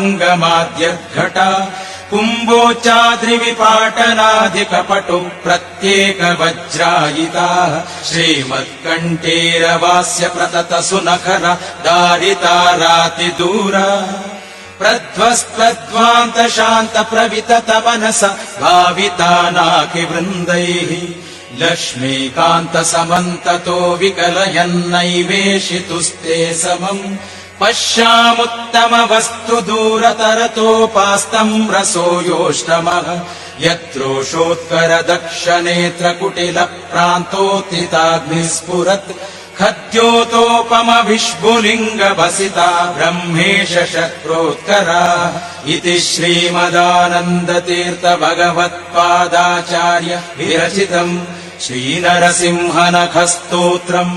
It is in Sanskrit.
भङ्गमाद्यद्घटा कुम्भोच्चाद्रिविपाटनादिकपटु प्रत्येकवज्रायिताः श्रीमत्कण्ठेरवास्य प्रतत सुनखर दारितारातिदूरा प्रध्वस्त्वध्वान्त शान्त प्रवितत मनस भावितानाकिवृन्दैः लक्ष्मीकान्त समन्ततो विकलयन्नैवेशितुस्ते समम् पश्यामुत्तम वस्तु दूरतरतोपास्तम् रसो योष्टमः यत्रोषोत्कर दक्षनेत्र कुटिल प्रान्तोत्थिताग्निस्फुरत् खद्योतोपम विष्णुलिङ्ग भसिता ब्रह्मेश शक्रोत्करा इति श्रीमदानन्दतीर्थ भगवत्पादाचार्य विरचितम् श्रीनरसिंहनखस्तोत्रम्।